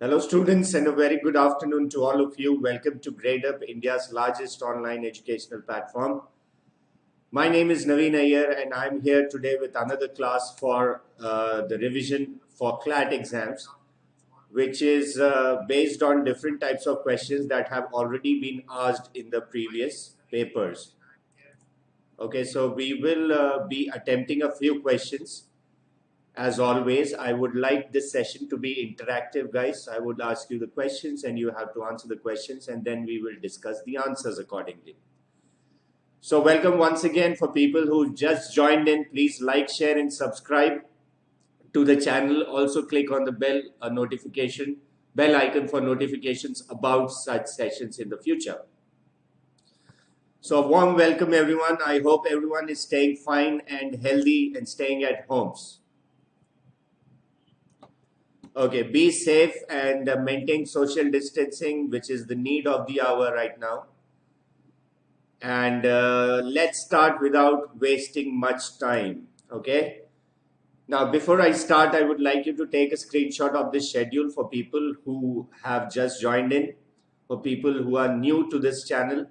Hello students and a very good afternoon to all of you. Welcome to Gradeup, India's largest online educational platform. My name is Navin Iyer and I'm here today with another class for the revision for CLAT exams, which is based on different types of questions that have already been asked in the previous papers. Okay, so we will be attempting a few questions. As always, I would like this session to be interactive, guys. I would ask you the questions and you have to answer the questions, and then we will discuss the answers accordingly. So welcome once again. For people who just joined in, please like, share and subscribe to the channel. Also click on the bell icon for notifications about such sessions in the future. So warm welcome everyone. I hope everyone is staying fine and healthy and staying at homes. Okay, be safe and maintain social distancing, which is the need of the hour right now. And let's start without wasting much time. Okay. Now, before I start, I would like you to take a screenshot of this schedule for people who have just joined in, for people who are new to this channel.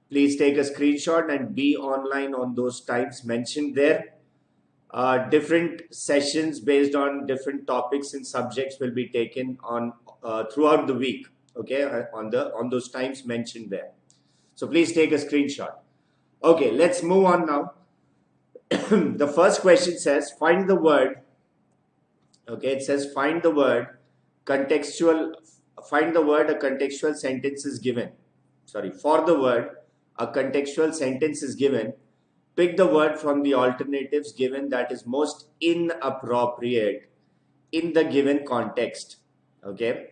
Please take a screenshot and be online on those times mentioned there. Different sessions based on different topics and subjects will be taken on throughout the week, okay, on those times mentioned there. So please take a screenshot. Okay, let's move on now. The first question says find the word. Okay, it says find the word contextual. Find the word a contextual sentence is given. Sorry, for the word a contextual sentence is given. Pick the word from the alternatives given that is most inappropriate in the given context. Okay.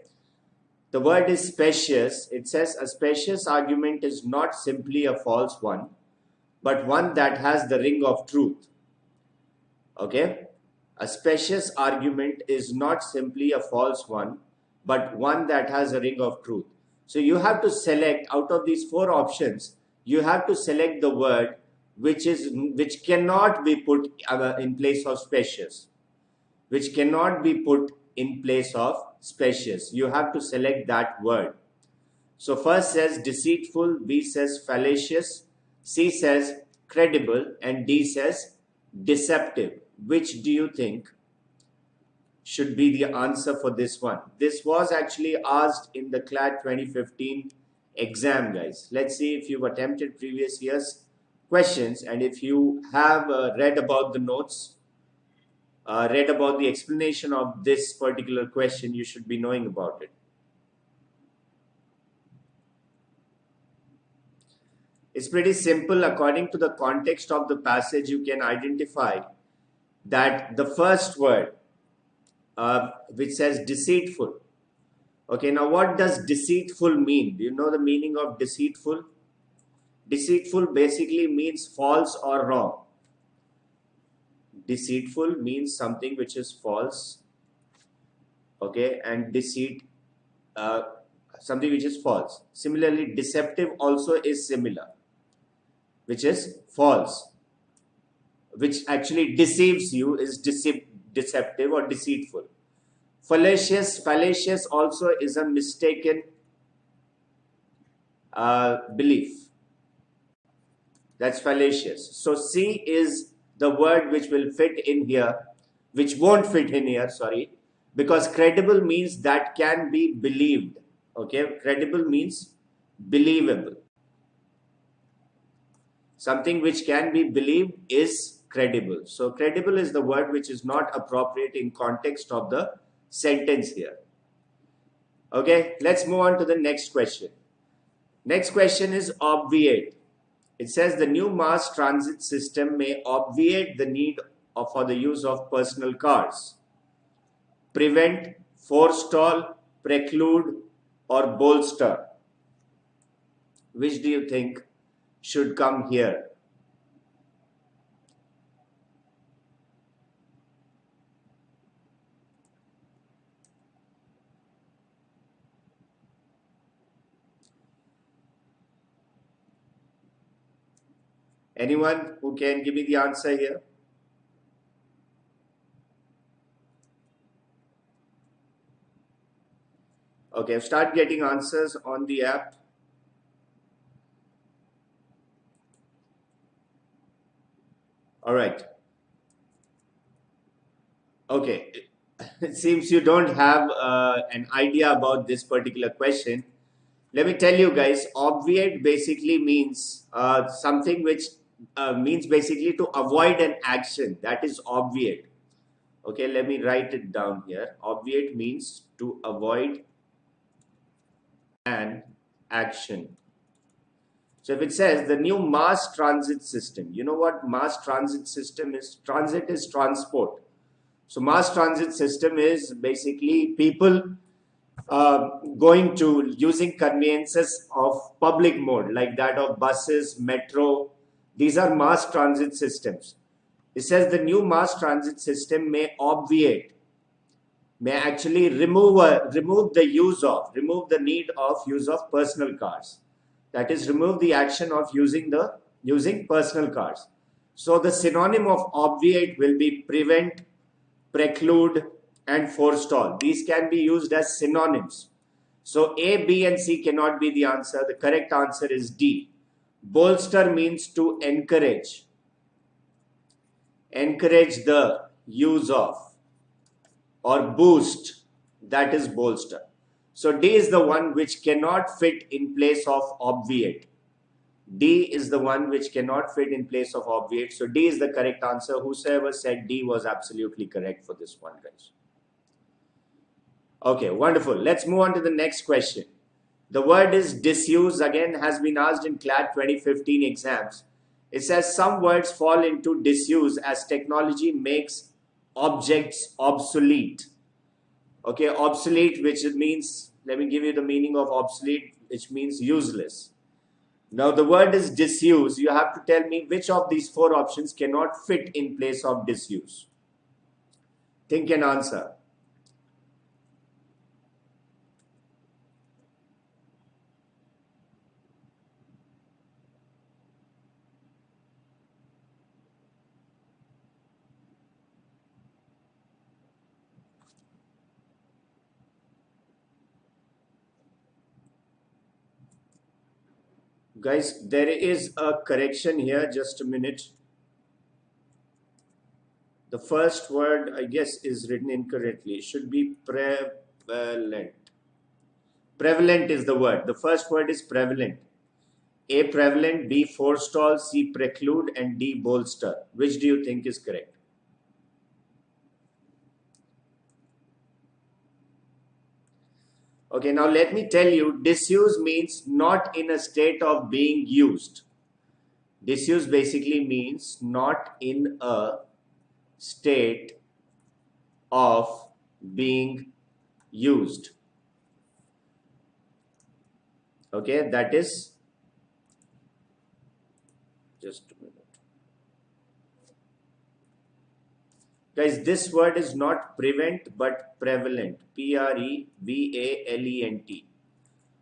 The word is specious. It says a specious argument is not simply a false one, but one that has the ring of truth. Okay. A specious argument is not simply a false one, but one that has a ring of truth. So you have to select out of these four options, you have to select the word which cannot be put in place of specious, which cannot be put in place of specious. You have to select that word. So first says deceitful, B says fallacious, C says credible, and D says deceptive. Which do you think should be the answer for this one? This was actually asked in the CLAT 2015 exam, guys. Let's see if you've attempted previous years questions, and if you have read about the notes, read about the explanation of this particular question, you should be knowing about it. It's pretty simple. According to the context of the passage, you can identify that the first word which says deceitful. Okay, now what does deceitful mean? Do you know the meaning of deceitful? Deceitful basically means false or wrong. Deceitful means something which is false, okay, and deceit, something which is false. Similarly, deceptive also is similar, which is false, which actually deceives you is deceptive or deceitful. Fallacious also is a mistaken belief. That's fallacious. So C is the word which will fit in here, which won't fit in here, sorry, because credible means that can be believed. Okay, credible means believable. Something which can be believed is credible. So credible is the word which is not appropriate in context of the sentence here. Okay, let's move on to the next question. Next question is obviate. It says the new mass transit system may obviate the need for the use of personal cars. Prevent, forestall, preclude, or bolster. Which do you think should come here? Anyone who can give me the answer here? Okay, start getting answers on the app. All right. Okay. It seems you don't have an idea about this particular question. Let me tell you guys, obviate basically means something which means basically to avoid an action. That is obviate. Okay, let me write it down here. Obviate means to avoid an action. So if it says the new mass transit system, you know what mass transit system is? Transit is transport. So mass transit system is basically people going to using conveyances of public mode like that of buses, metro. These are mass transit systems. It says the new mass transit system may obviate, may actually remove the need of use of personal cars. That is, remove the action of using personal cars. So the synonym of obviate will be prevent, preclude, and forestall. These can be used as synonyms. So A, B, and C cannot be the answer. The correct answer is D. Bolster means to encourage. Encourage the use of, or boost, that is bolster. So D is the one which cannot fit in place of obviate. D is the one which cannot fit in place of obviate. So D is the correct answer. Whosoever said D was absolutely correct for this one, guys. Okay, wonderful. Let's move on to the next question. The word is disuse. Again, has been asked in CLAT 2015 exams. It says some words fall into disuse as technology makes objects obsolete. Okay, obsolete, which means, let me give you the meaning of obsolete, which means useless. Now the word is disuse. You have to tell me which of these four options cannot fit in place of disuse. Think and answer. Guys, there is a correction here. Just a minute. The first word, I guess, is written incorrectly. It should be prevalent. Prevalent is the word. The first word is prevalent. A, prevalent, B, forestall, C, preclude, and D, bolster. Which do you think is correct? Okay, now let me tell you, disuse means not in a state of being used. Disuse basically means not in a state of being used. Okay, that is, just a minute. Guys, this word is not prevent but prevalent. Prevalent.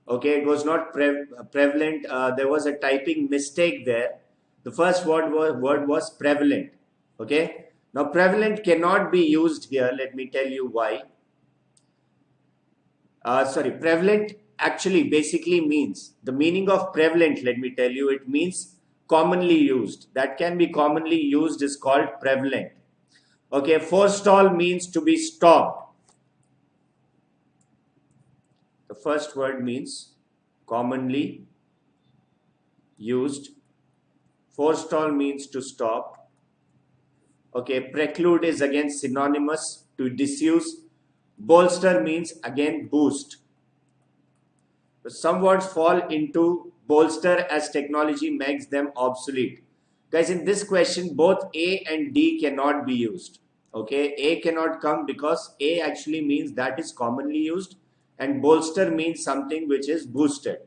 Okay, it was not prevalent. There was a typing mistake there. The first word was prevalent. Okay. Now, prevalent cannot be used here. Let me tell you why. Prevalent actually basically means, the meaning of prevalent, let me tell you, it means commonly used. That can be commonly used is called prevalent. Okay, forestall means to be stopped. The first word means commonly used. Forestall means to stop. Okay, preclude is again synonymous to disuse. Bolster means again boost. Some words fall into bolster as technology makes them obsolete. Guys, in this question, both A and D cannot be used. Okay, A cannot come because A actually means that is commonly used and bolster means something which is boosted.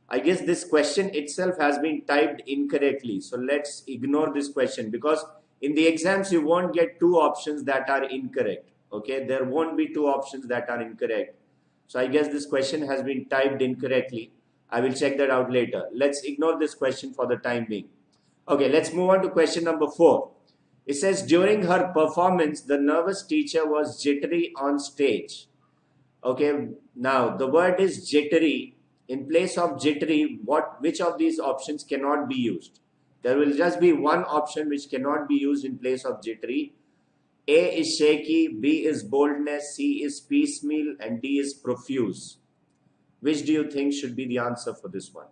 I guess this question itself has been typed incorrectly. So let's ignore this question because in the exams you won't get two options that are incorrect. Okay, there won't be two options that are incorrect. So I guess this question has been typed incorrectly. I will check that out later. Let's ignore this question for the time being. Okay, let's move on to question number 4. It says, during her performance, the nervous teacher was jittery on stage. Okay, Now, the word is jittery. In place of jittery, which of these options cannot be used? There will just be one option which cannot be used in place of jittery. A is shaky, B is boldness, C is piecemeal, and D is profuse. Which do you think should be the answer for this one?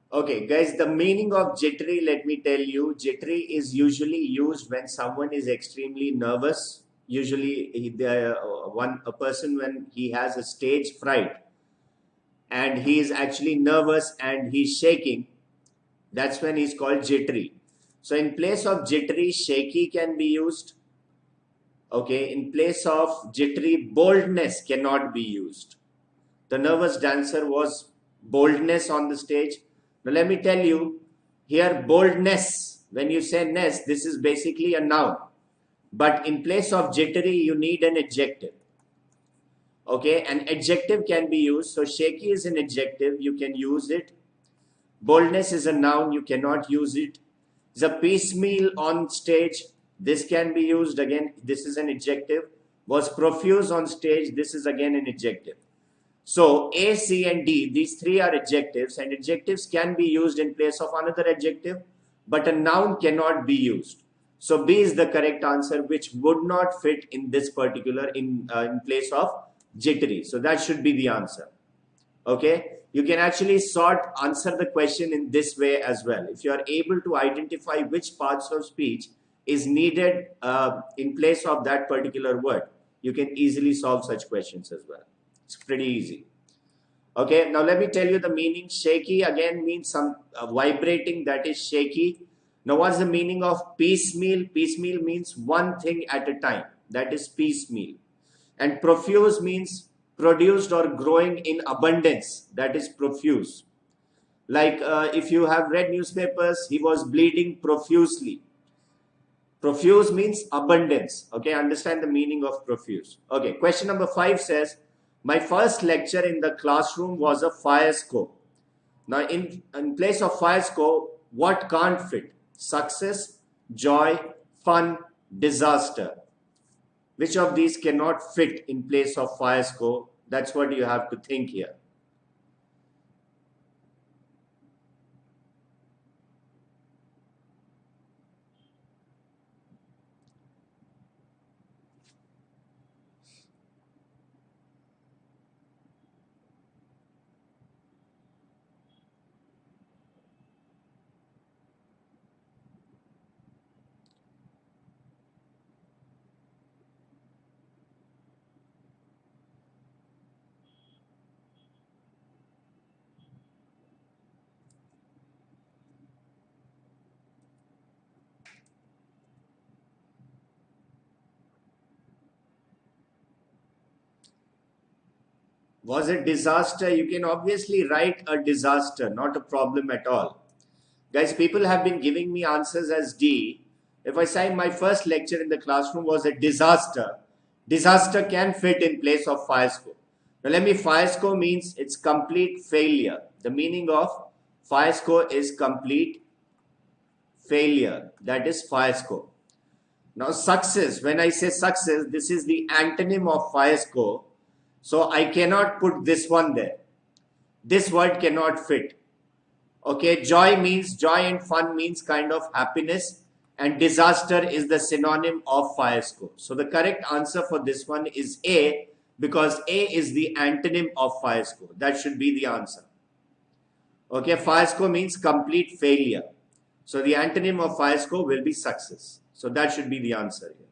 Okay, guys, the meaning of jittery, let me tell you, jittery is usually used when someone is extremely nervous. Usually, a person when he has a stage fright and he is actually nervous and he's shaking, that's when he's called jittery. So, in place of jittery, shaky can be used. Okay, in place of jittery, boldness cannot be used. The nervous dancer was boldness on the stage. Now let me tell you, here boldness, when you say ness, this is basically a noun. But in place of jittery, you need an adjective. Okay, an adjective can be used. So shaky is an adjective, you can use it. Boldness is a noun, you cannot use it. The piecemeal on stage, this can be used again. This is an adjective. Was profuse on stage, this is again an adjective. So A, C, and D, these three are adjectives, and adjectives can be used in place of another adjective, but a noun cannot be used. So B is the correct answer, which would not fit in this particular in place of jittery. So that should be the answer. Okay, you can actually answer the question in this way as well. If you are able to identify which parts of speech is needed in place of that particular word, you can easily solve such questions as well. It's pretty easy. Okay, now let me tell you the meaning. Shaky again means some vibrating, that is shaky. Now what's the meaning of piecemeal? Piecemeal means one thing at a time, that is piecemeal. And profuse means produced or growing in abundance, that is profuse. Like if you have read newspapers, he was bleeding profusely. Profuse means abundance. Okay, understand the meaning of profuse. Okay, question number 5 says, my first lecture in the classroom was a fiasco. Now, in place of fiasco, what can't fit? Success, joy, fun, disaster. Which of these cannot fit in place of fiasco? That's what you have to think here. Was it disaster? You can obviously write a disaster, not a problem at all. Guys, people have been giving me answers as D. If I say my first lecture in the classroom was a disaster, disaster can fit in place of fiasco. Now let me, fiasco means it's complete failure. The meaning of fiasco is complete failure. That is fiasco. Now success, when I say success, this is the antonym of fiasco. So I cannot put this one there. This word cannot fit. Okay, joy and fun means kind of happiness, and disaster is the synonym of fiasco. So the correct answer for this one is A, because A is the antonym of fiasco. That should be the answer. Okay, fiasco means complete failure. So the antonym of fiasco will be success. So that should be the answer here.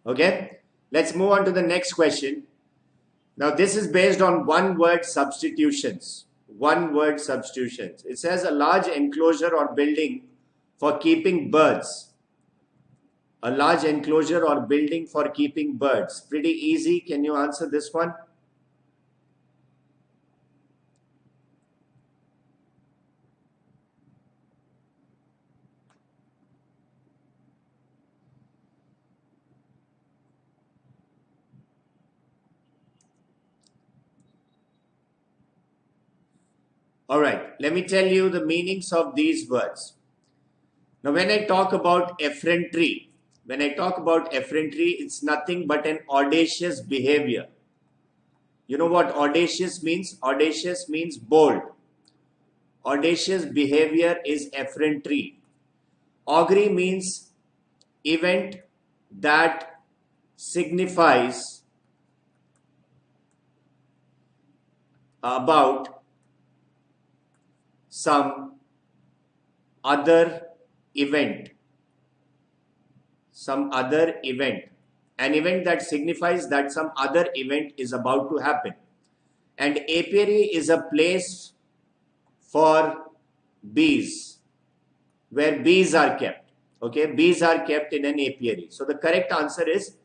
Okay, let's move on to the next question. Now this is based on one word substitutions. One word substitutions. It says a large enclosure or building for keeping birds. A large enclosure or building for keeping birds. Pretty easy. Can you answer this one? All right, let me tell you the meanings of these words. Now, when I talk about effrontery, it's nothing but an audacious behavior. You know what audacious means? Audacious means bold. Audacious behavior is effrontery. Augury means event that signifies about some other event. An event that signifies that some other event is about to happen. And apiary is a place for bees, where bees are kept. Okay, bees are kept in an apiary. So the correct answer is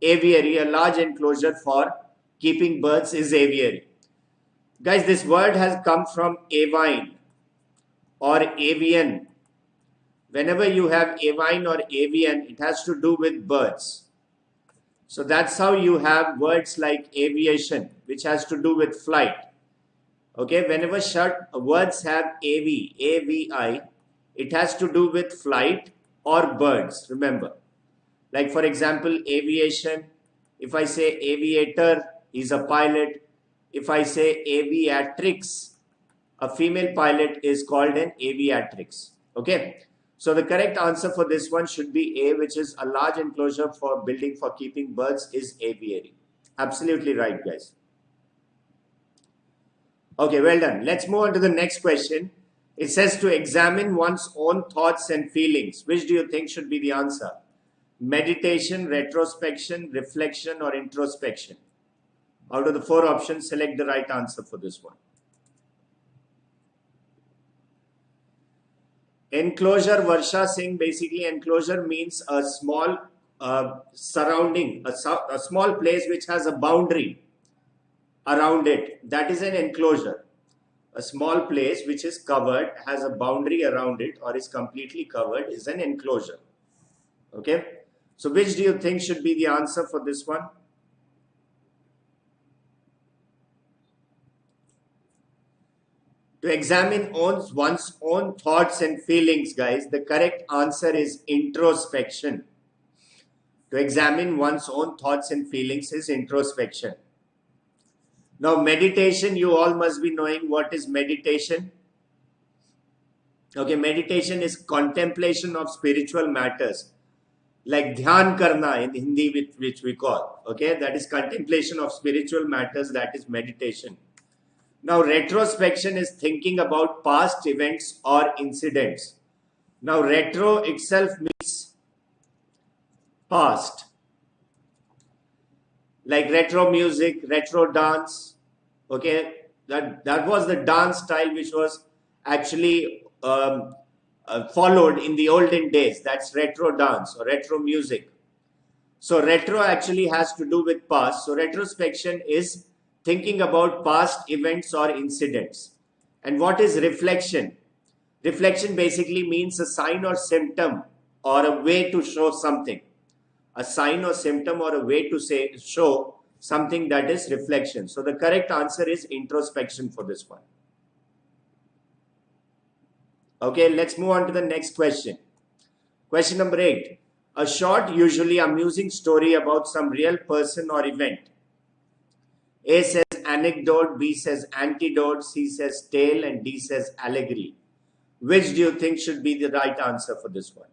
aviary. A large enclosure for keeping birds is aviary. Guys, this word has come from avine or avian. Whenever you have avine or avian, it has to do with birds. So that's how you have words like aviation, which has to do with flight. Okay, whenever words have avi, it has to do with flight or birds, remember. Like for example, aviation, if I say aviator, is a pilot. If I say aviatrix, a female pilot is called an aviatrix. Okay, so the correct answer for this one should be A, which is a large enclosure for building for keeping birds is aviary. Absolutely right, guys. Okay, well done. Let's move on to the next question. It says to examine one's own thoughts and feelings. Which do you think should be the answer? Meditation, retrospection, reflection, or introspection? Out of the four options, select the right answer for this one. Enclosure, Varsha Singh, basically enclosure means a small surrounding, a small place which has a boundary around it. That is an enclosure. A small place which is covered, has a boundary around it or is completely covered is an enclosure. Okay. So which do you think should be the answer for this one? To examine one's own thoughts and feelings, guys, the correct answer is introspection. To examine one's own thoughts and feelings is introspection. Now, meditation, you all must be knowing what is meditation. Okay, meditation is contemplation of spiritual matters, like dhyan karna in Hindi, which we call. Okay, that is contemplation of spiritual matters, that is meditation. Now, retrospection is thinking about past events or incidents. Now, retro itself means past. Like retro music, retro dance. Okay, that was the dance style which was actually followed in the olden days. That's retro dance or retro music. So retro actually has to do with past. So retrospection is thinking about past events or incidents. And what is reflection? Reflection basically means a sign or symptom or a way to show something. A sign or symptom or a way to show something, that is reflection. So the correct answer is introspection for this one. Okay, let's move on to the next question. Question number 8. A short, usually amusing story about some real person or event. A says anecdote, B says antidote, C says tale, and D says allegory. Which do you think should be the right answer for this one?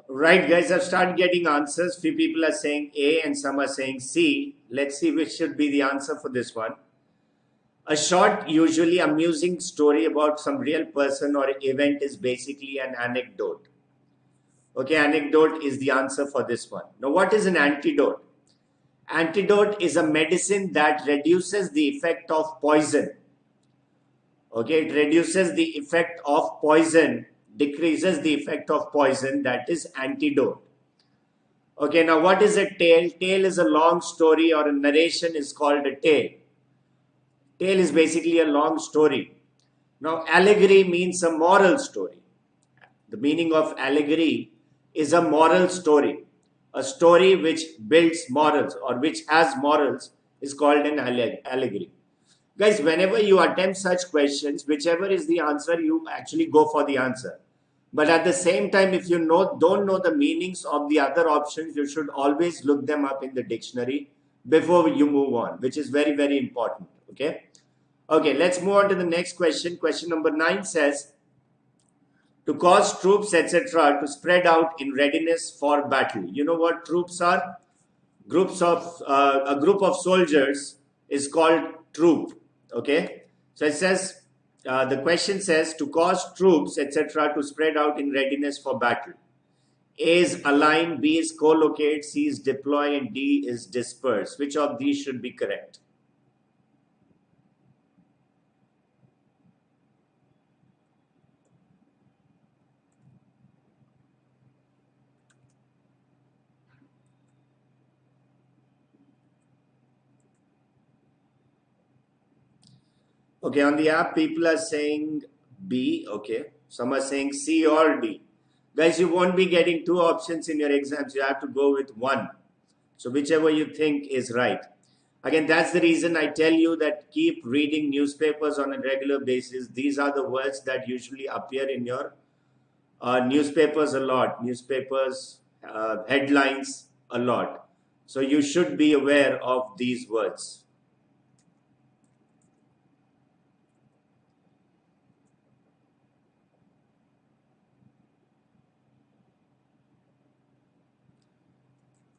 Right, guys, I've started getting answers. Few people are saying A and some are saying C. Let's see which should be the answer for this one. A short, usually amusing story about some real person or event is basically an anecdote. Okay, anecdote is the answer for this one. Now, what is an antidote? Antidote is a medicine that reduces the effect of poison. Okay, it reduces the effect of poison, decreases the effect of poison. That is antidote. Okay, now what is a tale? Tale is a long story, or a narration is called a tale. Tale is basically a long story. Now, allegory means a moral story. The meaning of allegory is a moral story. A story which builds morals or which has morals is called an allegory. Guys, whenever you attempt such questions, whichever is the answer, you actually go for the answer. But at the same time, if you don't know the meanings of the other options, you should always look them up in the dictionary before you move on, which is very, very important. Okay. Okay, let's move on to the next question. Question number 9 says, to cause troops, etc., to spread out in readiness for battle. You know what troops are? A group of soldiers is called troop. Okay, so it says the question says to cause troops, etc., to spread out in readiness for battle. A is align, B is co-locate, C is deploy, and D is disperse. Which of these should be correct? Okay, on the app, people are saying B. Okay, some are saying C or D. Guys, you won't be getting two options in your exams. You have to go with one. So whichever you think is right. Again, that's the reason I tell you that keep reading newspapers on a regular basis. These are the words that usually appear in your newspapers a lot. Newspapers, headlines a lot. So you should be aware of these words.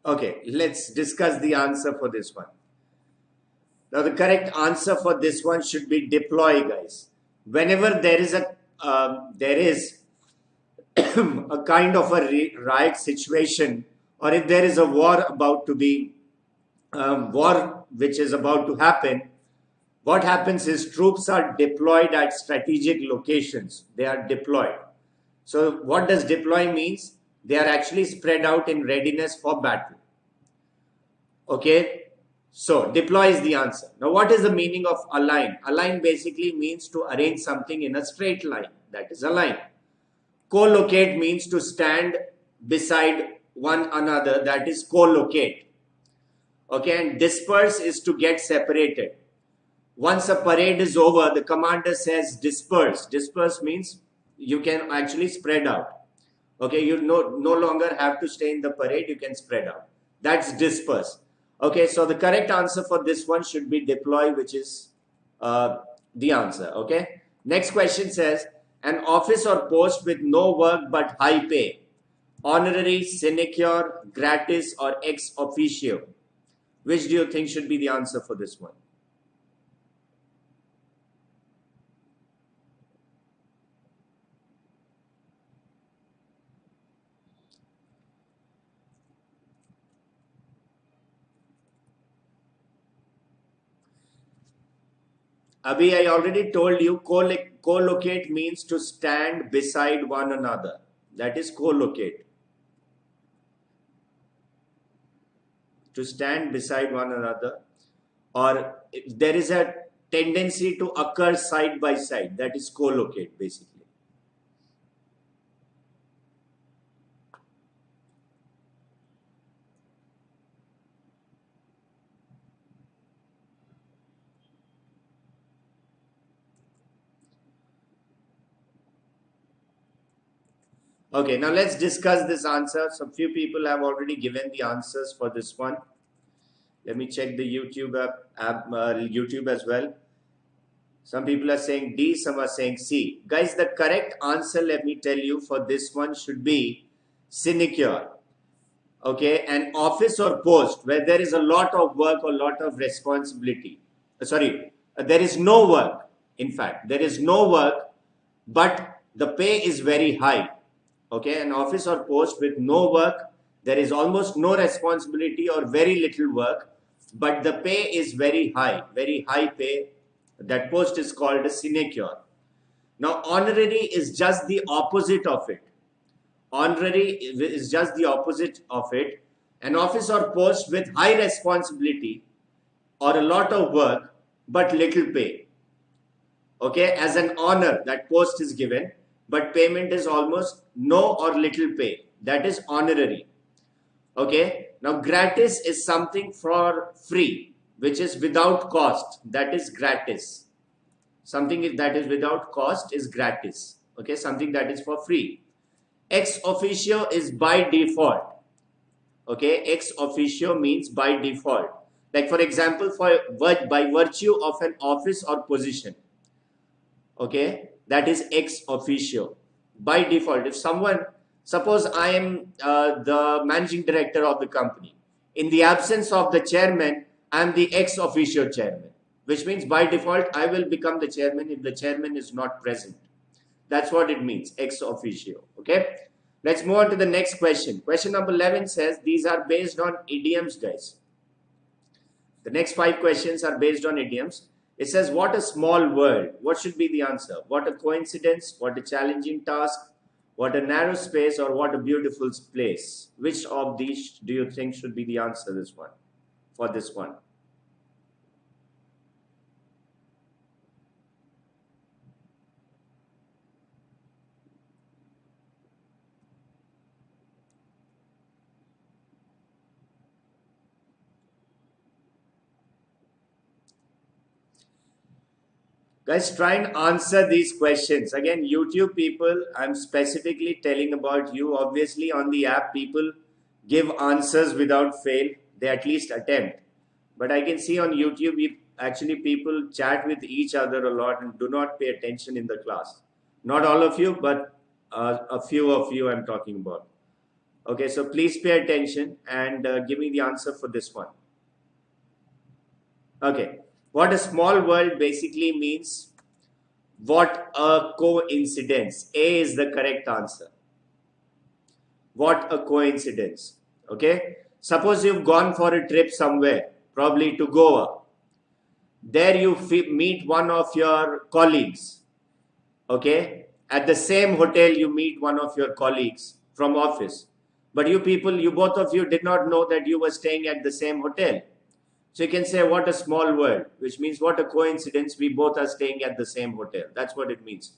Okay, let's discuss the answer for this one. Now, the correct answer for this one should be deploy, guys. Whenever there is a a kind of a riot situation, or if there is a war about to be war which is about to happen, what happens is troops are deployed at strategic locations. They are deployed. So, what does deploy means? They are actually spread out in readiness for battle. Okay, so deploy is the answer. Now, what is the meaning of align? Align basically means to arrange something in a straight line. That is align. Co-locate means to stand beside one another. That is co-locate. Okay, and disperse is to get separated. Once a parade is over, the commander says disperse. Disperse means you can actually spread out. Okay, you no longer have to stay in the parade. You can spread out. That's disperse. Okay, so the correct answer for this one should be deploy, which is the answer. Okay, next question says, an office or post with no work but high pay. Honorary, sinecure, gratis, or ex officio. Which do you think should be the answer for this one? Abhi, I already told you co-locate means to stand beside one another. That is co-locate. To stand beside one another, or there is a tendency to occur side by side. That is co-locate basically. Okay, now let's discuss this answer. Some few people have already given the answers for this one. Let me check the YouTube as well. Some people are saying D, some are saying C. Guys, the correct answer, let me tell you, for this one should be sinecure. Okay, an office or post where there is a lot of work or lot of responsibility. There is no work. In fact, there is no work, but the pay is very high. Okay, an office or post with no work, there is almost no responsibility or very little work, but the pay is very high pay. That post is called a sinecure. Now, honorary is just the opposite of it. Honorary is just the opposite of it. An office or post with high responsibility or a lot of work but little pay. Okay, as an honor, that post is given, but payment is almost no or little pay. That is honorary. Okay, now gratis is something for free, which is without cost. That is gratis. Something that is without cost is gratis. Okay, something that is for free. Ex officio is by default. Okay, ex officio means by default. Like for example, by virtue of an office or position. Okay, that is ex officio. By default, if someone, suppose I am the managing director of the company. In the absence of the chairman, I am the ex officio chairman, which means by default, I will become the chairman if the chairman is not present. That's what it means, ex officio. Okay. Let's move on to the next question. Question number 11 says, these are based on idioms, guys. The next 5 questions are based on idioms. It says, what a small world. What should be the answer? What a coincidence, what a challenging task, what a narrow space, or what a beautiful place. Which of these do you think should be the answer for this one? Guys, try and answer these questions. Again, YouTube people, I'm specifically telling about you. Obviously, on the app, people give answers without fail. They at least attempt. But I can see on YouTube, actually people chat with each other a lot and do not pay attention in the class. Not all of you, but a few of you I'm talking about. Okay, so please pay attention and give me the answer for this one. Okay. What a small world basically means, what a coincidence. A is the correct answer. What a coincidence. Okay. Suppose you've gone for a trip somewhere, probably to Goa. There you meet one of your colleagues. Okay. At the same hotel, you meet one of your colleagues from office. But you both of you did not know that you were staying at the same hotel. So you can say, what a small world, which means what a coincidence, we both are staying at the same hotel. That's what it means.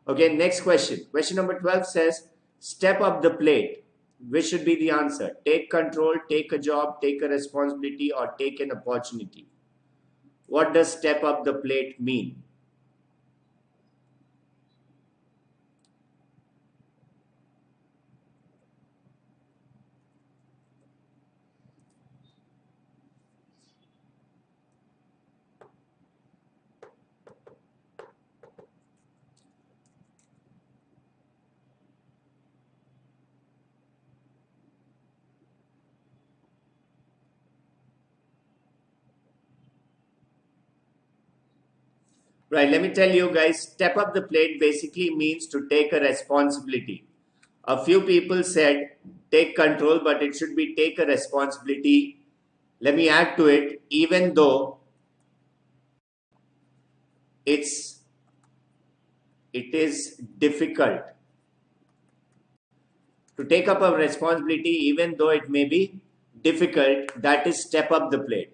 Okay, next question. Question number 12 says, step up the plate. Which should be the answer? Take control, take a job, take a responsibility, or take an opportunity. What does step up the plate mean? Right, let me tell you guys, step up the plate basically means to take a responsibility. A few people said take control, but it should be take a responsibility. Let me add to it, even though it is difficult. To take up a responsibility, even though it may be difficult, that is step up the plate.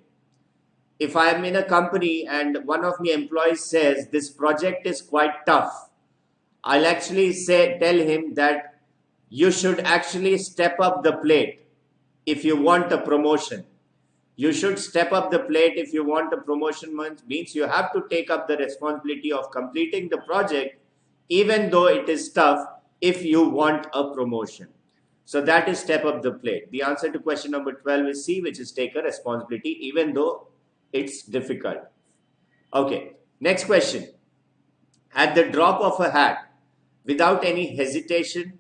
If I am in a company and one of my employees says this project is quite tough, I'll actually tell him that you should actually step up the plate if you want a promotion. You should step up the plate if you want a promotion. Means you have to take up the responsibility of completing the project even though it is tough if you want a promotion. So that is step up the plate. The answer to question number 12 is C, which is take a responsibility even though it's difficult. Okay, next question. At the drop of a hat, without any hesitation,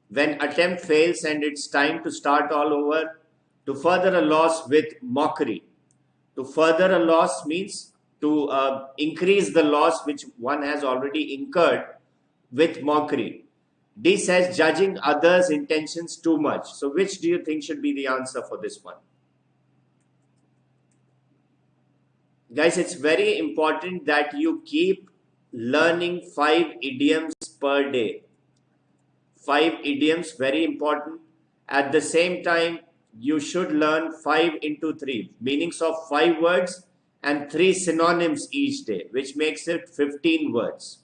When attempt fails and it's time to start all over. To further a loss with mockery. To further a loss means to increase the loss which one has already incurred with mockery. D says judging others' intentions too much. So which do you think should be the answer for this one? Guys, it's very important that you keep learning 5 idioms per day. 5 idioms, very important. At the same time, you should learn 5 into 3, meanings of 5 words and 3 synonyms each day, which makes it 15 words.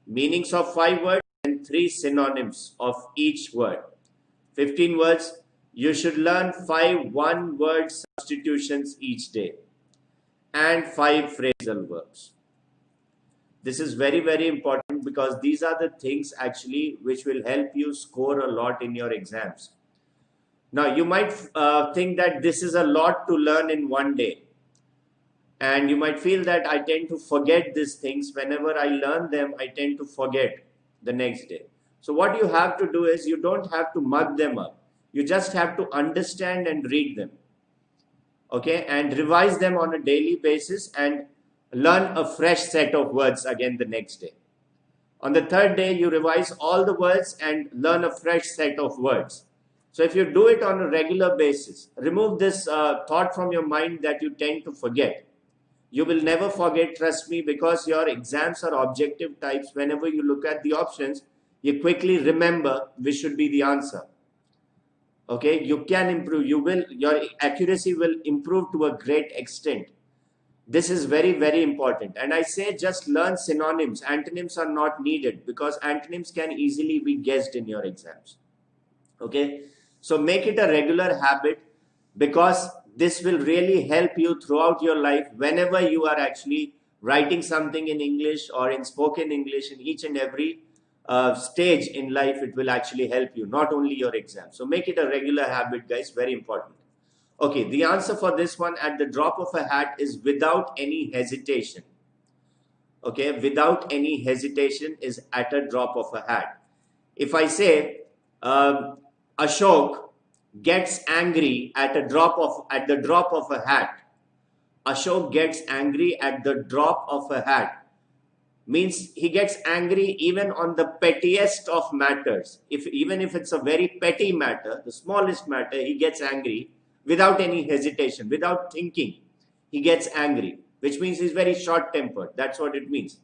Meanings of 5 words and 3 synonyms of each word. 15 words. You should learn 5 one-word substitutions each day and 5 phrasal verbs. This is very, very important because these are the things actually which will help you score a lot in your exams. Now, you might think that this is a lot to learn in one day. And you might feel that I tend to forget these things. Whenever I learn them, I tend to forget the next day. So what you have to do is you don't have to mug them up. You just have to understand and read them. Okay, and revise them on a daily basis and learn a fresh set of words again the next day. On the third day, you revise all the words and learn a fresh set of words. So if you do it on a regular basis, remove this thought from your mind that you tend to forget. You will never forget, trust me, because your exams are objective types. Whenever you look at the options, you quickly remember which should be the answer. Okay, you can improve. Your accuracy will improve to a great extent. This is very, very important. And I say just learn synonyms. Antonyms are not needed because antonyms can easily be guessed in your exams. Okay, so make it a regular habit because this will really help you throughout your life whenever you are actually writing something in English or in spoken English. In each and every stage in life, it will actually help you, not only your exam. So make it a regular habit, guys, very important. Okay, the answer for this one at the drop of a hat is without any hesitation. Okay, without any hesitation is at a drop of a hat. If I say Ashok gets angry at the drop of a hat. Ashok gets angry at the drop of a hat. Means he gets angry even on the pettiest of matters. Even if it's a very petty matter, the smallest matter, he gets angry without any hesitation, without thinking. He gets angry, which means he's very short-tempered. That's what it means.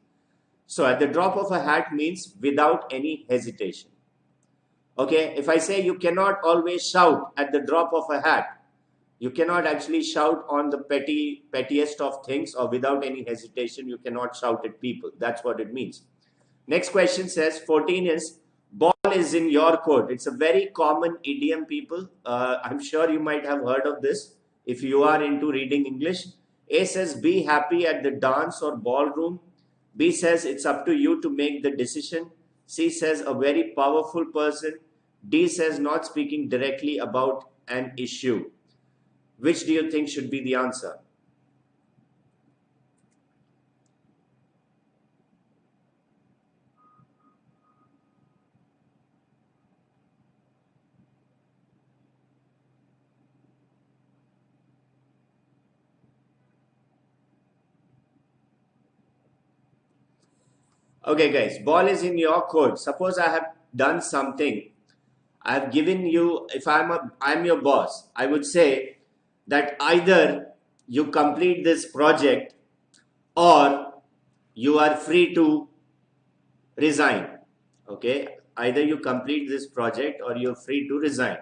So at the drop of a hat means without any hesitation. Okay, if I say you cannot always shout at the drop of a hat, you cannot actually shout on the pettiest of things, or without any hesitation, you cannot shout at people. That's what it means. Next question says, 14 is, ball is in your court. It's a very common idiom, people. I'm sure you might have heard of this if you are into reading English. A says, be happy at the dance or ballroom. B says, it's up to you to make the decision. C says, a very powerful person. D says, not speaking directly about an issue. Which do you think should be the answer? Okay, guys, ball is in your court. Suppose I have done something. I have given you, if I'm your boss, I would say that either you complete this project or you are free to resign. Okay, either you complete this project or you're free to resign.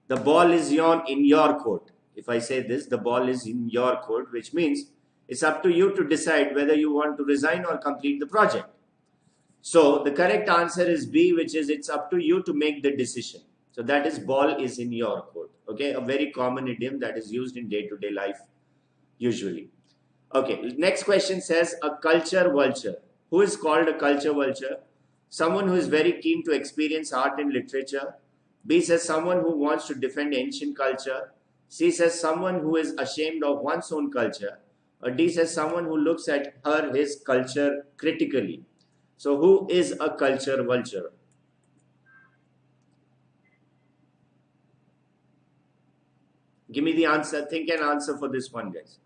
The ball is in your court. If I say this, the ball is in your court, which means it's up to you to decide whether you want to resign or complete the project. So the correct answer is B, which is it's up to you to make the decision. So that is ball is in your court. Okay, a very common idiom that is used in day-to-day life usually. Okay, next question says a culture vulture. Who is called a culture vulture? Someone who is very keen to experience art and literature. B says someone who wants to defend ancient culture. C says someone who is ashamed of one's own culture. Or D says someone who looks at his culture critically. So who is a culture vulture? Give me the answer. Think and answer for this one, guys.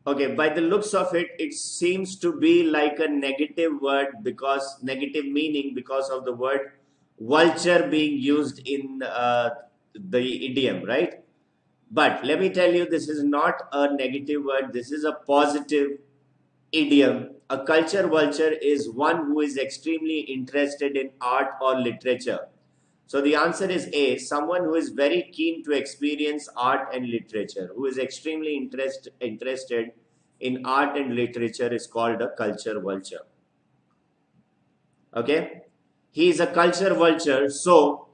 Okay, by the looks of it, it seems to be like a negative word, because negative meaning, because of the word vulture being used in the idiom, right? But let me tell you, this is not a negative word. This is a positive idiom. A culture vulture is one who is extremely interested in art or literature. So the answer is A, someone who is very keen to experience art and literature, who is extremely interested in art and literature, is called a culture vulture. Okay? He is a culture vulture, so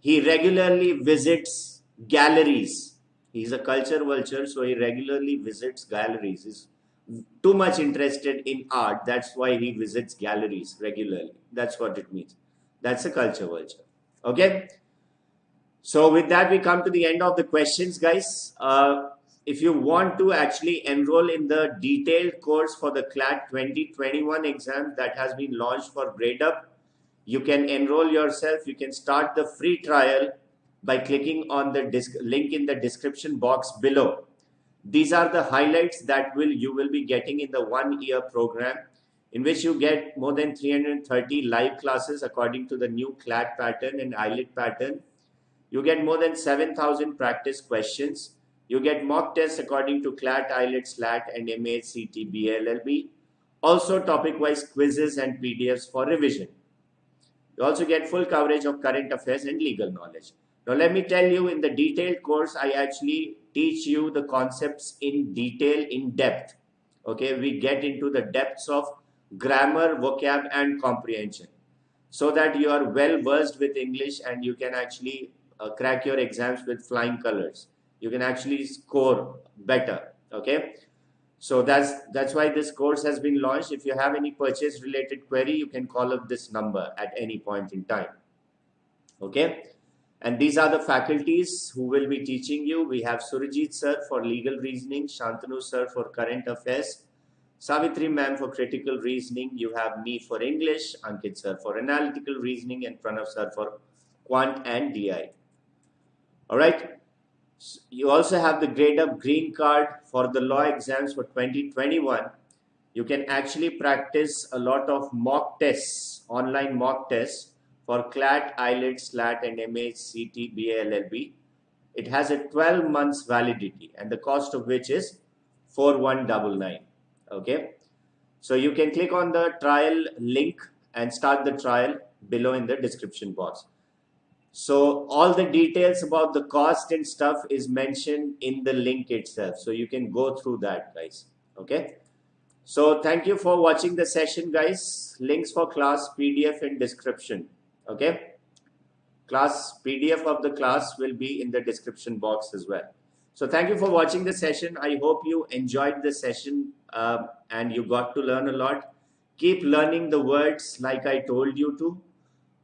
he regularly visits galleries. He is a culture vulture, so he regularly visits galleries. He's too much interested in art. That's why he visits galleries regularly. That's what it means. That's a culture vulture. Okay? So with that, we come to the end of the questions, guys. If you want to actually enroll in the detailed course for the CLAT 2021 exam that has been launched for Gradeup, you can enroll yourself. You can start the free trial by clicking on the link in the description box below. These are the highlights that you will be getting in the 1-year program, in which you get more than 330 live classes according to the new CLAT pattern and IELTS pattern. You get more than 7,000 practice questions. You get mock tests according to CLAT, IELTS, SLAT, and MACT, BLLB. Also topic-wise quizzes and PDFs for revision. You also get full coverage of current affairs and legal knowledge. Now let me tell you, in the detailed course, I actually teach you the concepts in detail, in depth. Okay, we get into the depths of grammar, vocab, and comprehension, so that you are well versed with English and you can actually crack your exams with flying colors. You can actually score better. Okay, so that's why this course has been launched. If you have any purchase related query, you can call up this number at any point in time. Okay, and these are the faculties who will be teaching you. We have Surajit sir for legal reasoning, Shantanu sir for current affairs, Savitri ma'am for critical reasoning. You have me for English, Ankit sir for analytical reasoning, and Pranav sir for quant and DI. All right. You also have the Gradeup green card for the law exams for 2021. You can actually practice a lot of mock tests, online mock tests for CLAT, IELTS, SLAT, and MACT, BLLB. It has a 12 months validity, and the cost of which is 4199. Okay, so you can click on the trial link and start the trial below in the description box. So all the details about the cost and stuff is mentioned in the link itself, so you can go through that, guys. Okay, so thank you for watching the session, guys. Links for class, PDF in description. Okay, class PDF of the class will be in the description box as well. So thank you for watching the session. I hope you enjoyed the session and you got to learn a lot. Keep learning the words like I told you to,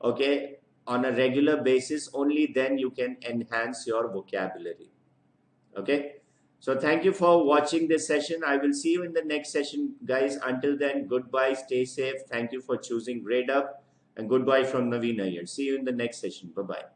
okay, on a regular basis. Only then you can enhance your vocabulary. Okay. So thank you for watching this session. I will see you in the next session, guys. Until then, goodbye. Stay safe. Thank you for choosing Gradeup. And goodbye from Navin Iyer. See you in the next session. Bye-bye.